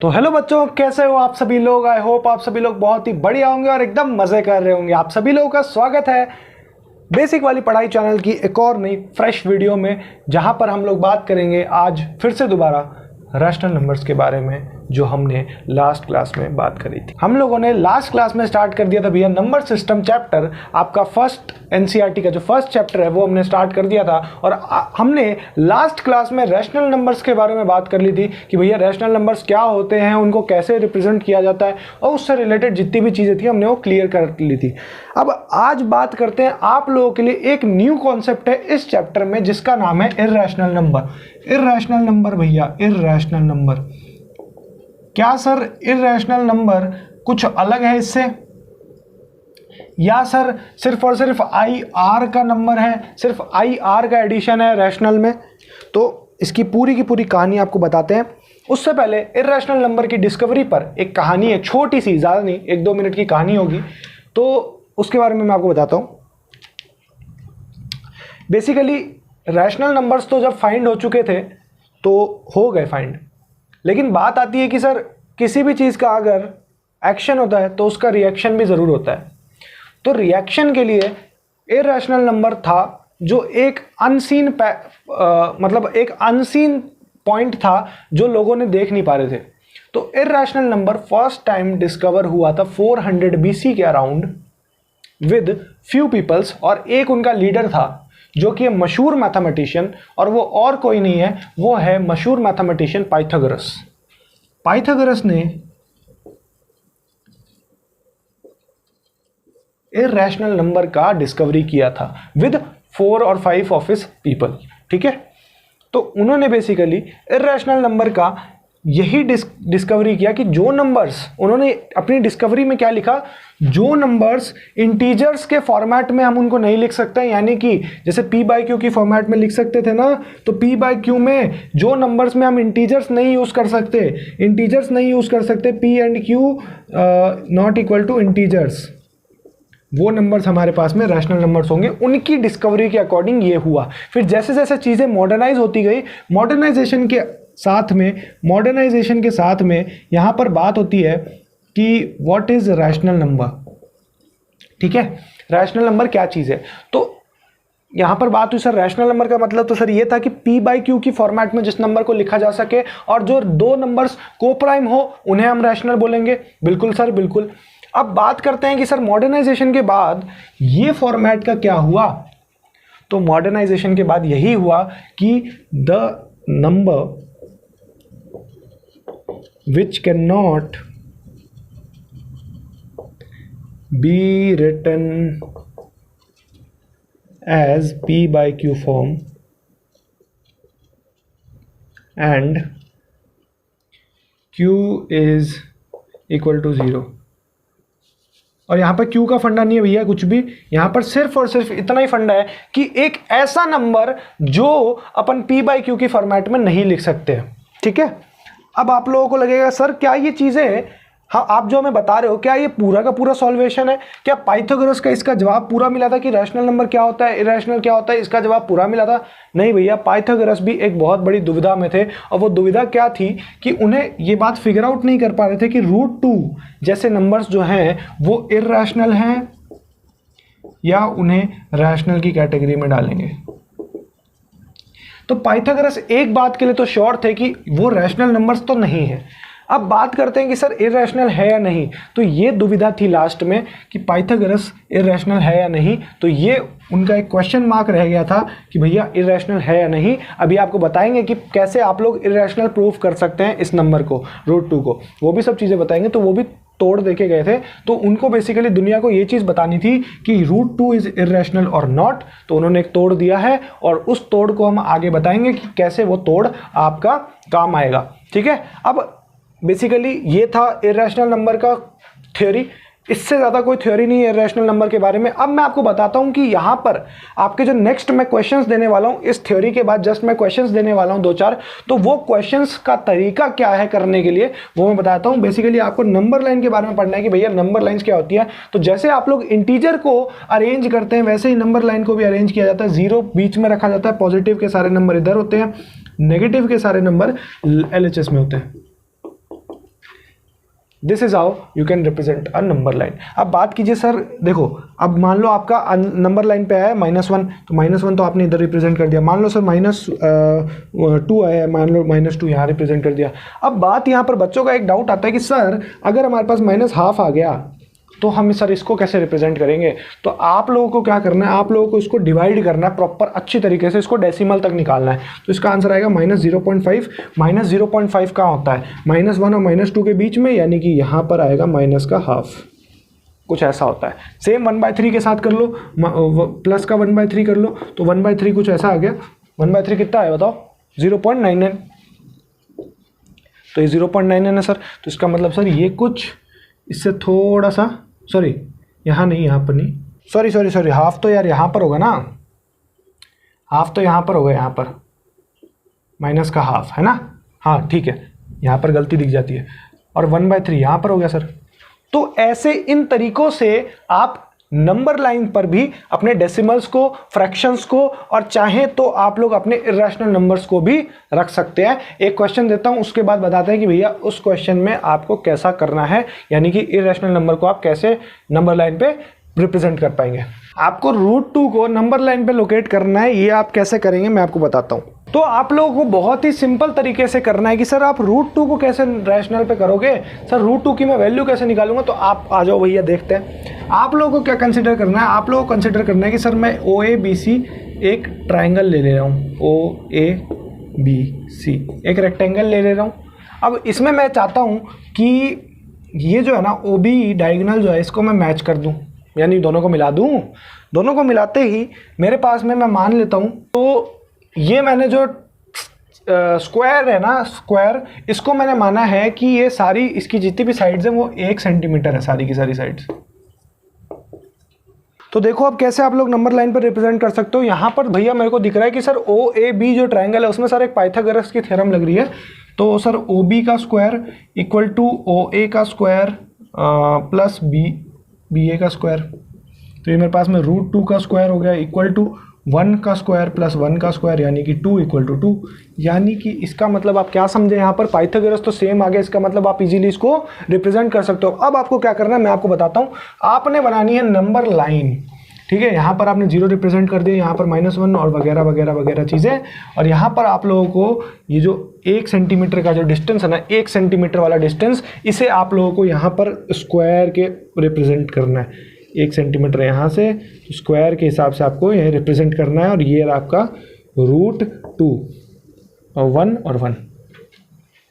तो हेलो बच्चों, कैसे हो आप सभी लोग। आई होप आप सभी लोग बहुत ही बढ़िया होंगे और एकदम मज़े कर रहे होंगे। आप सभी लोगों का स्वागत है बेसिक वाली पढ़ाई चैनल की एक और नई फ्रेश वीडियो में, जहां पर हम लोग बात करेंगे आज फिर से दोबारा रैशनल नंबर्स के बारे में, जो हमने लास्ट क्लास में बात करी थी। हम लोगों ने लास्ट क्लास में स्टार्ट कर दिया था भैया नंबर सिस्टम चैप्टर। आपका फर्स्ट एनसीईआरटी का जो फर्स्ट चैप्टर है वो हमने स्टार्ट कर दिया था और हमने लास्ट क्लास में रैशनल नंबर्स के बारे में बात कर ली थी कि भैया रैशनल नंबर्स क्या होते हैं, उनको कैसे रिप्रेजेंट किया जाता है, और उससे रिलेटेड जितनी भी चीज़ें थी हमने वो क्लियर कर ली थी। अब आज बात करते हैं आप लोगों के लिए एक न्यू कॉन्सेप्ट है इस चैप्टर में, जिसका नाम है इर्रेशनल नंबर। इर्रेशनल नंबर भैया, इर्रेशनल नंबर क्या सर? इर्रेशनल नंबर कुछ अलग है इससे, या सर सिर्फ और सिर्फ आई आर का नंबर है, सिर्फ आई आर का एडिशन है रैशनल में? तो इसकी पूरी की पूरी कहानी आपको बताते हैं। उससे पहले इर्रेशनल नंबर की डिस्कवरी पर एक कहानी है, छोटी सी, ज़्यादा नहीं, 1-2 मिनट की कहानी होगी, तो उसके बारे में मैं आपको बताता हूँ। बेसिकली रैशनल नंबर्स तो जब फाइंड हो चुके थे तो हो गए फाइंड, लेकिन बात आती है कि सर किसी भी चीज़ का अगर एक्शन होता है तो उसका रिएक्शन भी ज़रूर होता है। तो रिएक्शन के लिए इर्रेशनल नंबर था जो एक अनसीन मतलब एक अनसीन पॉइंट था जो लोगों ने देख नहीं पा रहे थे। तो irrational number first time discover हुआ था 400 BC के अराउंड विद फ्यू पीपल्स, और एक उनका लीडर था जो कि मशहूर मैथमेटिशियन, और वो और कोई नहीं है, वो है मशहूर मैथमेटिशियन पाइथागोरस। पाइथागोरस ने इर्रेशनल नंबर का डिस्कवरी किया था विद 4 और 5 ऑफ हिज पीपल, ठीक है। तो उन्होंने बेसिकली इर्रेशनल नंबर का यही डिस्कवरी किया कि जो नंबर्स, उन्होंने अपनी डिस्कवरी में क्या लिखा, जो नंबर्स इंटीजर्स के फॉर्मेट में हम उनको नहीं लिख सकते, यानी कि जैसे p/q की फॉर्मेट में लिख सकते थे ना, तो p/q में जो नंबर्स में हम इंटीजर्स नहीं यूज़ कर सकते, p and q not equal to integers, वो नंबर्स हमारे पास में रैशनल नंबर्स होंगे। उनकी डिस्कवरी के अकॉर्डिंग ये हुआ। फिर जैसे जैसे चीज़ें मॉडर्नाइज होती गई, मॉडर्नाइजेशन के साथ में यहाँ पर बात होती है कि व्हाट इज रैशनल नंबर, ठीक है। रैशनल नंबर क्या चीज़ है? तो यहाँ पर बात हुई सर रैशनल नंबर का मतलब तो सर ये था कि p/q की फॉर्मेट में जिस नंबर को लिखा जा सके और जो दो नंबर्स कोप्राइम हो उन्हें हम रैशनल बोलेंगे। बिल्कुल सर, बिल्कुल। अब बात करते हैं कि सर मॉडर्नाइजेशन के बाद ये फॉर्मेट का क्या हुआ। तो मॉडर्नाइजेशन के बाद यही हुआ कि the number which can not be written as p/q form and q is equal to 0। और यहाँ पर q का फंडा नहीं है भैया कुछ भी, यहाँ पर सिर्फ और सिर्फ इतना ही फंडा है कि एक ऐसा नंबर जो अपन p/q की फॉर्मेट में नहीं लिख सकते, ठीक है। अब आप लोगों को लगेगा सर क्या ये चीज़ें, हाँ आप जो हमें बता रहे हो, क्या ये पूरा का पूरा सॉल्वेशन है? क्या पाइथागोरस का इसका जवाब पूरा मिला था कि रैशनल नंबर क्या होता है, इरेशनल क्या होता है, इसका जवाब पूरा मिला था? नहीं भैया, पाइथागोरस भी एक बहुत बड़ी दुविधा में थे, और वो दुविधा क्या थी कि उन्हें ये बात फिगर आउट नहीं कर पा रहे थे कि √2 जैसे नंबर्स जो हैं वो इरेशनल हैं या उन्हें रैशनल की कैटेगरी में डालेंगे। तो पाइथागोरस एक बात के लिए तो श्योर थे कि वो रैशनल नंबर्स तो नहीं है। अब बात करते हैं कि सर इरेशनल है या नहीं। तो ये दुविधा थी लास्ट में कि पाइथागोरस इरेशनल है या नहीं, तो ये उनका एक क्वेश्चन मार्क रह गया था कि भैया इरेशनल है या नहीं। अभी आपको बताएंगे कि कैसे आप लोग इरेशनल प्रूफ कर सकते हैं इस नंबर को, √2 को, वो भी सब चीज़ें बताएंगे। तो वो भी तोड़ देके गए थे, तो उनको बेसिकली दुनिया को ये चीज़ बतानी थी कि √2 इज इरेशनल और नॉट। तो उन्होंने एक तोड़ दिया है और उस तोड़ को हम आगे बताएंगे कि कैसे वो तोड़ आपका काम आएगा, ठीक है। अब बेसिकली ये था इरेशनल नंबर का थ्योरी। इससे ज़्यादा कोई थ्योरी नहीं है इरेशनल नंबर के बारे में। अब मैं आपको बताता हूँ कि यहाँ पर आपके जो नेक्स्ट मैं क्वेश्चंस देने वाला हूँ, इस थ्योरी के बाद जस्ट मैं क्वेश्चंस देने वाला हूँ 2-4, तो वो क्वेश्चंस का तरीका क्या है करने के लिए वो मैं बताता हूँ। बेसिकली आपको नंबर लाइन के बारे में पढ़ना है कि भैया नंबर लाइन्स क्या होती है। तो जैसे आप लोग इंटीजर को अरेंज करते हैं वैसे ही नंबर लाइन को भी अरेंज किया जाता है। 0 बीच में रखा जाता है, पॉजिटिव के सारे नंबर इधर होते हैं, नेगेटिव के सारे नंबर LHS में होते हैं। This is how you can represent a number line. अब बात कीजिए सर, देखो अब मान लो आपका नंबर लाइन पे आया -1, तो -1 तो आपने इधर रिप्रेजेंट कर दिया। मान लो सर -2 आया, मान लो -2 यहाँ रिप्रेजेंट कर दिया। अब बात यहाँ पर बच्चों का एक डाउट आता है कि सर अगर हमारे पास -12 आ गया तो हम सर इसको कैसे रिप्रेजेंट करेंगे? तो आप लोगों को क्या करना है, आप लोगों को इसको डिवाइड करना है प्रॉपर अच्छी तरीके से, इसको डेसिमल तक निकालना है। तो इसका आंसर आएगा -0.5। -0.5 कहाँ होता है? -1 और -2 के बीच में, यानी कि यहाँ पर आएगा माइनस का हाफ, कुछ ऐसा होता है। सेम 1/3 के साथ कर लो, प्लस का 1/3 कर लो, तो 1/3 कुछ ऐसा आ गया। 1/3 कितना है बताओ? 0.99। तो ये 0.99 है सर। तो इसका मतलब सर ये कुछ इससे थोड़ा सा, सॉरी यहाँ नहीं, यहाँ पर नहीं, सॉरी हाफ तो यार यहाँ पर होगा ना, हाफ तो यहाँ पर होगा, यहाँ पर माइनस का हाफ है ना। हाँ ठीक है, यहाँ पर गलती दिख जाती है। और 1/3 यहाँ पर हो गया सर। तो ऐसे इन तरीकों से आप नंबर लाइन पर भी अपने डेसिमल्स को, फ्रैक्शंस को, और चाहे तो आप लोग अपने इरेशनल नंबर्स को भी रख सकते हैं। एक क्वेश्चन देता हूं, उसके बाद बताते हैं कि भैया उस क्वेश्चन में आपको कैसा करना है, यानी कि इरेशनल नंबर को आप कैसे नंबर लाइन पे रिप्रेजेंट कर पाएंगे। आपको √2 को नंबर लाइन पे लोकेट करना है। ये आप कैसे करेंगे मैं आपको बताता हूँ। तो आप लोगों को बहुत ही सिंपल तरीके से करना है कि सर आप √2 को कैसे रैशनल पे करोगे, सर √2 की मैं वैल्यू कैसे निकालूंगा। तो आप आ जाओ भैया, देखते हैं। आप लोगों को क्या कंसिडर करना है, आप लोगों को कंसिडर करना है कि सर मैं OABC एक ट्राइंगल ले रहा हूँ, OABC एक रेक्टेंगल ले रहा हूँ। अब इसमें मैं चाहता हूँ कि ये जो है ना OB डायगोनल जो है इसको मैं मैच कर दूँ, यानी दोनों को मिला दूँ। दोनों को मिलाते ही मेरे पास में मैं मान लेता हूँ, तो ये मैंने जो स्क्वायर है ना, स्क्वायर, इसको मैंने माना है कि ये सारी इसकी जितनी भी साइड्स हैं वो 1 सेंटीमीटर है, सारी की सारी साइड्स। तो देखो अब कैसे आप लोग नंबर लाइन पर रिप्रेजेंट कर सकते हो। यहाँ पर भैया मेरे को दिख रहा है कि सर OAB जो ट्रायंगल है उसमें सर एक पाइथागोरस की थ्योरम लग रही है। तो सर OB का स्क्वायर इक्वल टू OA का स्क्वायर प्लस BA का स्क्वायर। तो ये मेरे पास में √2 का स्क्वायर हो गया इक्वल टू 1 का स्क्वायर प्लस 1 का स्क्वायर, यानी कि 2 इक्वल टू 2। यानी कि इसका मतलब आप क्या समझे, यहाँ पर पाइथागोरस तो सेम आ गया, इसका मतलब आप इजीली इसको रिप्रेजेंट कर सकते हो। अब आपको क्या करना है मैं आपको बताता हूँ। आपने बनानी है नंबर लाइन, ठीक है। यहाँ पर आपने 0 रिप्रेजेंट कर दिया, यहाँ पर -1 और वगैरह वगैरह वगैरह चीज़ें। और यहाँ पर आप लोगों को ये जो 1 सेंटीमीटर का जो डिस्टेंस है ना, 1 सेंटीमीटर वाला डिस्टेंस, इसे आप लोगों को यहाँ पर स्क्वायर के रिप्रेजेंट करना है। 1 सेंटीमीटर यहाँ से स्क्वायर के हिसाब से आपको यह रिप्रेजेंट करना है। और ये आपका √2 और 1 और 1,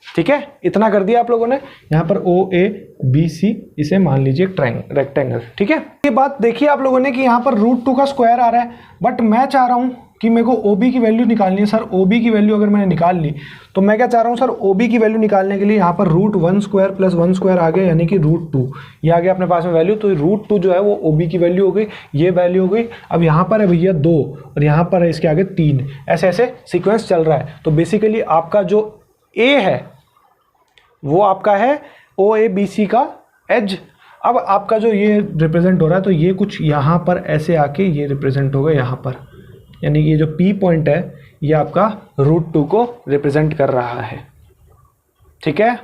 ठीक है। इतना कर दिया आप लोगों ने। यहाँ पर OABC इसे मान लीजिए रेक्टेंगल, ठीक है। ये बात देखिए आप लोगों ने कि यहाँ पर √2 का स्क्वायर आ रहा है, बट मैं चाह रहा हूँ कि मेरे को OB की वैल्यू निकालनी है। सर OB की वैल्यू अगर मैंने निकाल ली तो मैं क्या चाह रहा हूँ सर, OB की वैल्यू निकालने के लिए यहाँ पर √1 स्क्वायर प्लस 1 स्क्वायर आ गया, यानी कि √2 ये आ गया अपने पास में वैल्यू। तो √2 जो है वो OB की वैल्यू हो गई, ये वैल्यू हो गई। अब यहाँ पर है भैया 2 और यहाँ पर है इसके आगे 3, ऐसे ऐसे सीक्वेंस चल रहा है। तो बेसिकली आपका जो A है वो आपका है OABC का एज। अब आपका जो ये रिप्रेजेंट हो रहा है, तो ये कुछ यहाँ पर ऐसे आके ये रिप्रेजेंट होगा यहाँ पर, यानी कि ये जो P पॉइंट है ये आपका √2 को रिप्रेजेंट कर रहा है, ठीक है।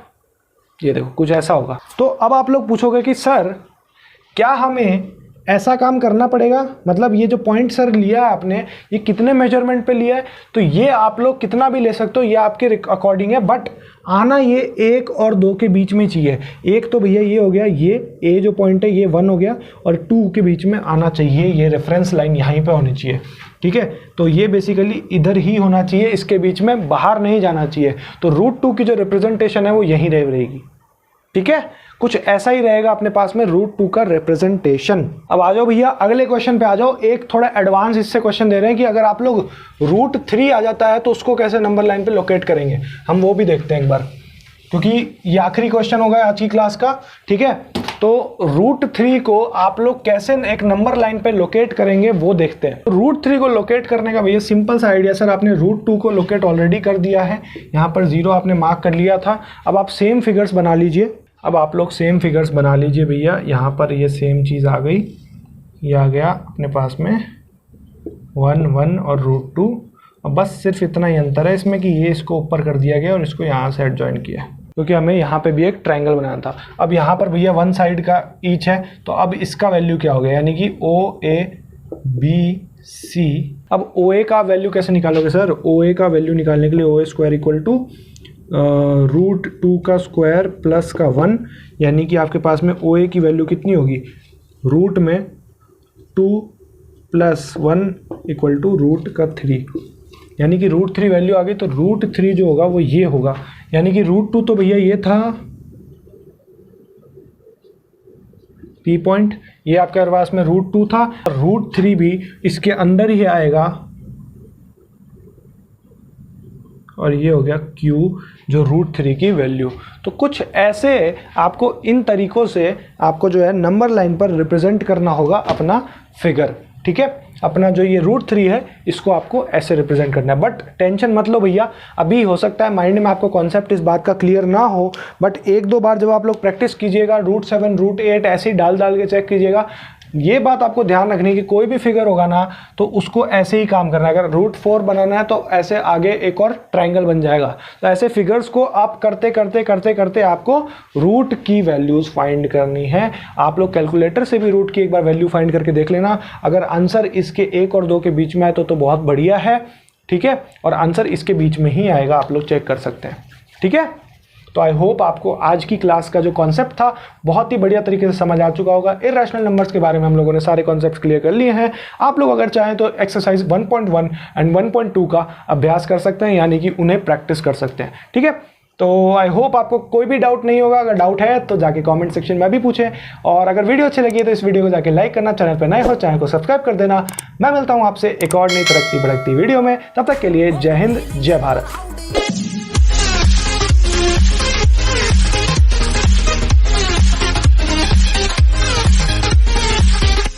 ये देखो कुछ ऐसा होगा। तो अब आप लोग पूछोगे कि सर क्या हमें ऐसा काम करना पड़ेगा, मतलब ये जो पॉइंट सर लिया है आपने, ये कितने मेजरमेंट पे लिया है? तो ये आप लोग कितना भी ले सकते हो, ये आपके अकॉर्डिंग है, बट आना ये 1 और 2 के बीच में चाहिए। एक तो भैया ये हो गया, ये A जो पॉइंट है ये 1 हो गया, और 2 के बीच में आना चाहिए, ये रेफरेंस लाइन यहीं पे होनी चाहिए, ठीक है। तो ये बेसिकली इधर ही होना चाहिए, इसके बीच में बाहर नहीं जाना चाहिए। तो √2 की जो रिप्रेजेंटेशन है वो यहीं रहेगी, ठीक है। कुछ ऐसा ही रहेगा अपने पास में √2 का रिप्रेजेंटेशन। अब आ जाओ भैया अगले क्वेश्चन पे आ जाओ। एक थोड़ा एडवांस इससे क्वेश्चन दे रहे हैं कि अगर आप लोग √3 आ जाता है तो उसको कैसे नंबर लाइन पे लोकेट करेंगे, हम वो भी देखते हैं एक बार, क्योंकि ये आखिरी क्वेश्चन होगा आज की क्लास का, ठीक है। तो √3 को आप लोग कैसे एक नंबर लाइन पे लोकेट करेंगे वो देखते हैं। √3 को लोकेट करने का भैया सिंपल सा आइडिया, सर आपने √2 को लोकेट ऑलरेडी कर दिया है, यहाँ पर 0 आपने मार्क कर लिया था। अब आप सेम फिगर्स बना लीजिए, अब आप लोग सेम फिगर्स बना लीजिए भैया। यहाँ पर ये सेम चीज़ आ गई, ये आ गया अपने पास में 1 1 और √2। अब बस सिर्फ इतना ही अंतर है इसमें कि ये इसको ऊपर कर दिया गया और इसको यहाँ से एडजॉइन किया। क्योंकि हमें यहाँ पे भी एक ट्रायंगल बनाना था। अब यहाँ पर भैया वन साइड का ईच है, तो अब इसका वैल्यू क्या हो गया, यानी कि OABC। अब OA का वैल्यू कैसे निकालोगे सर? OA का वैल्यू निकालने के लिए OA स्क्वायर इक्वल टू √2 का स्क्वायर प्लस का 1, यानी कि आपके पास में OA की वैल्यू कितनी होगी, रूट में 2 + 1 इक्वल टू √3, यानी कि √3 वैल्यू आ गई। तो √3 जो होगा वो ये होगा, यानी कि √2 तो भैया ये था P पॉइंट, ये आपके पास में √2 था, √3 भी इसके अंदर ही आएगा, और ये हो गया Q जो √3 की वैल्यू। तो कुछ ऐसे आपको इन तरीकों से आपको जो है नंबर लाइन पर रिप्रेजेंट करना होगा अपना फिगर, ठीक है। अपना जो ये √3 है इसको आपको ऐसे रिप्रेजेंट करना है। बट टेंशन मत लो भैया, अभी हो सकता है माइंड में आपको कॉन्सेप्ट इस बात का क्लियर ना हो, बट एक दो बार जब आप लोग प्रैक्टिस कीजिएगा, √7 √8 ऐसे ही डाल के चेक कीजिएगा। ये बात आपको ध्यान रखनी कि कोई भी फिगर होगा ना तो उसको ऐसे ही काम करना है। अगर √4 बनाना है तो ऐसे आगे एक और ट्रायंगल बन जाएगा। तो ऐसे फिगर्स को आप करते करते आपको रूट की वैल्यूज फाइंड करनी है। आप लोग कैलकुलेटर से भी रूट की एक बार वैल्यू फाइंड करके देख लेना। अगर आंसर इसके 1 और 2 के बीच में आए तो बहुत बढ़िया है, ठीक है। और आंसर इसके बीच में ही आएगा, आप लोग चेक कर सकते हैं, ठीक है। तो आई होप आपको आज की क्लास का जो कॉन्सेप्ट था बहुत ही बढ़िया तरीके से समझ आ चुका होगा। इर्रेशनल नंबर्स के बारे में हम लोगों ने सारे कॉन्सेप्ट क्लियर कर लिए हैं। आप लोग अगर चाहें तो एक्सरसाइज 1.1 एंड 1.2 का अभ्यास कर सकते हैं, यानी कि उन्हें प्रैक्टिस कर सकते हैं, ठीक है। तो आई होप आपको कोई भी डाउट नहीं होगा। अगर डाउट है तो जाके कमेंट सेक्शन में भी पूछें, और अगर वीडियो अच्छी लगी है तो इस वीडियो को जाके लाइक करना, चैनल पर नए हो चैनल को सब्सक्राइब कर देना। मैं मिलता हूँ आपसे एक और नई तरक्की भड़कती वीडियो में, तब तक के लिए जय हिंद जय भारत।